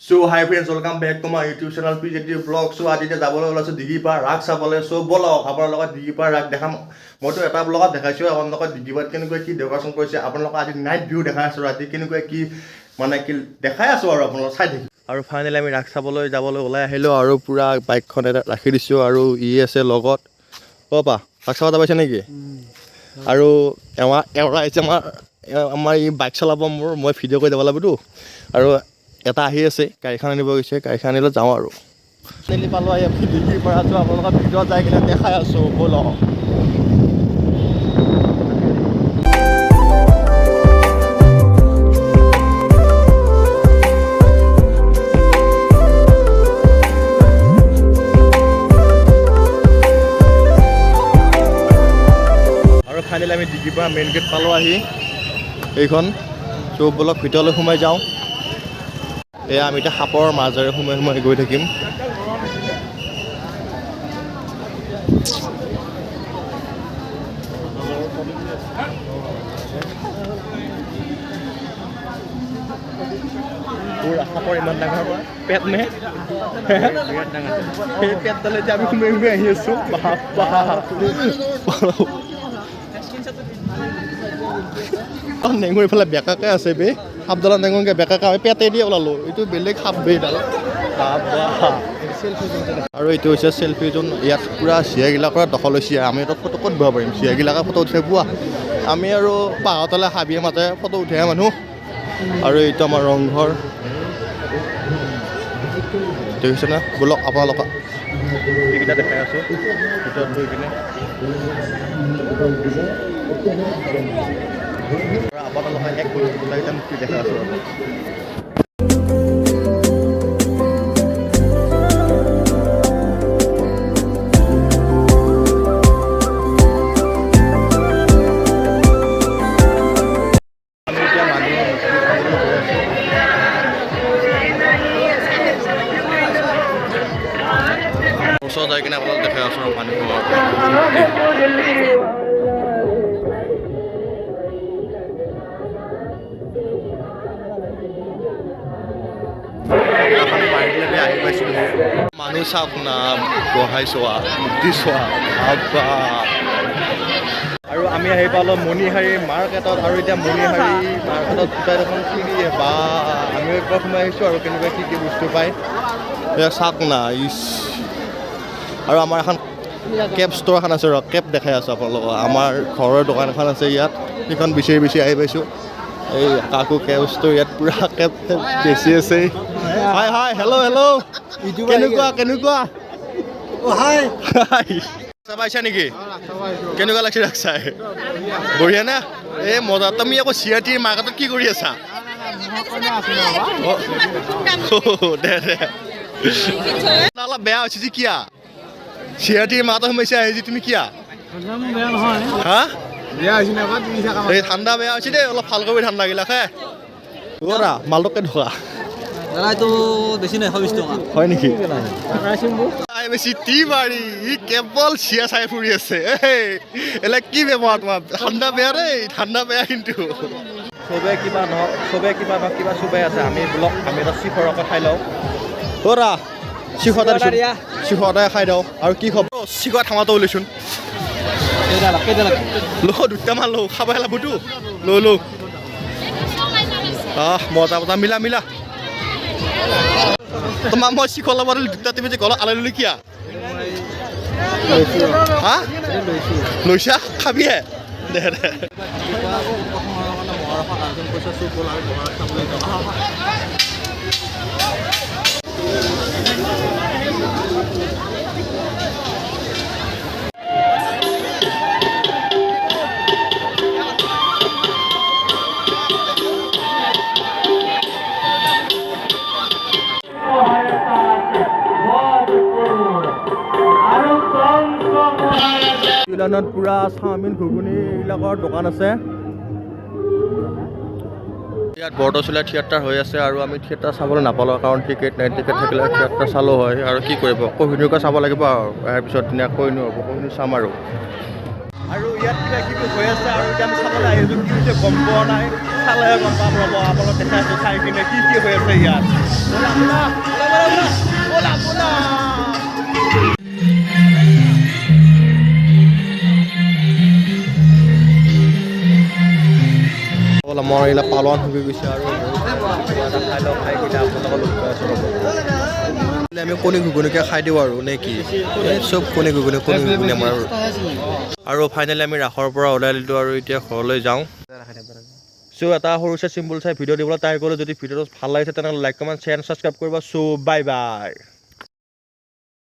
So hi friends, welcome back to my YouTube channel PJT Vlog. So আজি যে যাবলৈ ওলাইছো দিগিপাৰ ৰাগ চাবলৈ। So বলক আপোনাৰ লগত দিগিপাৰ ৰাগ দেখাম। মইতো এটা ব্লগত দেখাইছো আপোনাৰ লগত দিগিপাৰ কেনেকৈ কি ডেকৰেশ্যন কৰিছে আপোনালোকক আজি নাইট ভিউ দেখাই আছো ৰাতি কেনেকৈ কি মানে কি দেখাই আছো আৰু আপোনালোক চাই দেখি আৰু ফাইনেলি আমি ৰাগ চাবলৈ যাবলৈ ওলাই আহিলো আৰু পুৰা বাইকখন এটা ৰাখি দিছো আৰু ই আছে লগত কপা ৰাগ চাব যাবাইছে নেকি আৰু এৱা আছে আমাৰ ই বাইক চলাব মই ভিডিঅ' কৰি যাব লাগিবতো আৰু এটা আহি আছে গাড়ীখন আনিব গৈছে গাড়ীখন আনিলে যাওঁ আৰু ফাইনেলি পালোঁ আহি আমি দিগিপাৰ আছোঁ আপোনালোকৰ ভিডিঅ'ত যাই কিনে দেখাই আছোঁ ব'লক আৰু ফাইনেলি আমি দিগিপাৰ মেইন গেট পালোঁ আহি এইখন চ' ব'লক ভিতৰলৈ সোমাই যাওঁ এয়া আমি এতিয়া সাপৰ মাজেৰে সোমাই গৈ থাকিম সাপৰ ইমান ডাঙৰ পেট নে সেই পেটডালে এতিয়া আমি সোমাই আহি আছোঁ নেঙুৰ এইফালে বেকাকে আছে বে সাপডালৰ নেঙুৰকৈ বেকাকে আমি পেটে দিয়ে ওলালোঁ এইটো বেলেগ সাপ বে এইডাল আৰু এইটো হৈছে চেল্ফি জোন ইয়াত পূৰা চিৰিয়াগিলাকৰ দখল হৈছে আমি এটা ফটো ক'ত বহাব পাৰিম চিৰিয়াগিলাকে ফটো উঠাই পোৱা আমি আৰু পাহাৰতলে হাবিয়ে মাজে ফটো উঠাই মানুহ আৰু এইটো আমাৰ ৰংঘৰ দেখিছে না ব'লক আপোনালোকক এইকেইটা দেখাই আছোঁ ভিতৰত গৈ কিনে আপোনালোকে এক গোটেইকেইটা মুক্তি দেখাই আছোঁ ওচৰত যাই কিনে আপোনালোক দেখাই আছোঁ আৰু পানী আহি পাইছোঁ মানুহ চাওক না বহাই চোৱা মূৰ্তি চোৱা আৰু আমি আহি পালোঁ মণিহাৰী মাৰ্কেটত আৰু এতিয়া মণিহাৰী মাৰ্কেটত দুটাই দেখোন কি বা আমি একবাৰ সোমাই আহিছোঁ আৰু কেনেকুৱা কি কি বস্তু পায় এয়া চাওক না ইচ আৰু আমাৰ এখন কেব ষ্ট'ৰ এখন আছে ৰ কেব দেখাই আছোঁ আপোনালোকক আমাৰ ঘৰৰ দোকান এখন আছে ইয়াত সেইখন বিচাৰি আহি পাইছোঁ এই কাকু কেব ষ্ট'ৰ ইয়াত পূৰা কেব বেছি আছে হাই হেল্ল' কেনেকুৱা পাইছা নেকি কেনেকুৱা লাগিছে ৰাগ চাই বঢ়িয়া না এই মজা তুমি আকৌ চিআৰটিৰ মাৰ্কেটত কি কৰি আছা দে অলপ বেয়া হৈছে যে কিয়া চিআৰটিৰ মাৰ্কেটত সোমাইছে আহিছে তুমি কিয়া হা এই ঠাণ্ডা বেয়া হৈছে দেই অলপ ভাল কৰি ঠাণ্ডা গিলা খাই ওৰা মালটোকে ঢোকা বেছি নাই 120 টকা হয় নেকি বেছি টি মাৰি ই কেৱল চিয়া চাই ফুৰি আছে এলে কি বেমাৰ তোমাৰ ঠাণ্ডা বেয়া দেই ঠাণ্ডা বেয়া কিন্তু চবে কিবা নহওক কিবা চুবাই আছে আমি ব্লক আমি এটা চিখৰকে খাই লওঁ ওৰা চিখৰতে খাই দিওঁ আৰু কি খবৰ চিখৰ থামাটো ওলাইছোন দুটামান লওঁ খাব লাগবতো লৈ মজা মিলা তোমাক মই চিখৰ ল'ব দুটা তুমি যে গলত আলাই ললি কিয়া হা লৈছা খাবিহে দে ইলানত পুৰা চাওমিন ঘুগুনি এইবিলাকৰ দোকান আছে ইয়াত বৰদৈচিলা থিয়েটাৰ হৈ আছে আৰু আমি থিয়েটাৰ চাবলৈ নাপালোঁ কাৰণ টিকেট নাই টিকেট থাকিলে থিয়েটাৰ চালোঁ হয় আৰু কি কৰিব কোহিনুৰকে চাব লাগিব আৰু ইয়াৰ পিছত দিনা কোহিনুৰ হ'ব কোহিনুৰ চাম আৰু ইয়াত কিবা কিবি হৈ আছে আৰু এতিয়া আমি চাবলৈ আহিছোঁ কি হৈছে গম পোৱা নাই চালে গম পাম ৰ'ব আপোনালোক দেখাই আছোঁ চাই কিনে কি হৈ আছে ইয়াত মই এইবিলাক পালন হৈ গৈছে আৰু খাই লওঁ খাই কিনে আপোনালোকক লগ পাই আছোঁ ৰ'ব আমি কণী ঘুগুনিকে খাই দিওঁ আৰু নে কি চব কণী ঘুগুনি আমাৰ আৰু ফাইনেলি আমি ৰাসৰ পৰা ওলাই দিলোঁ আৰু এতিয়া ঘৰলৈ যাওঁ চ' এটা সৰু চাই চিম্পুল চাই ভিডিঅ' দিবলৈ ট্ৰাই কৰিলোঁ যদি ভিডিঅ'টো ভাল লাগিছে তেনেহ'লে লাইক কমেণ্ট শ্বেয়াৰ ছাবস্ক্ৰাইব কৰিব চ' বাই বাই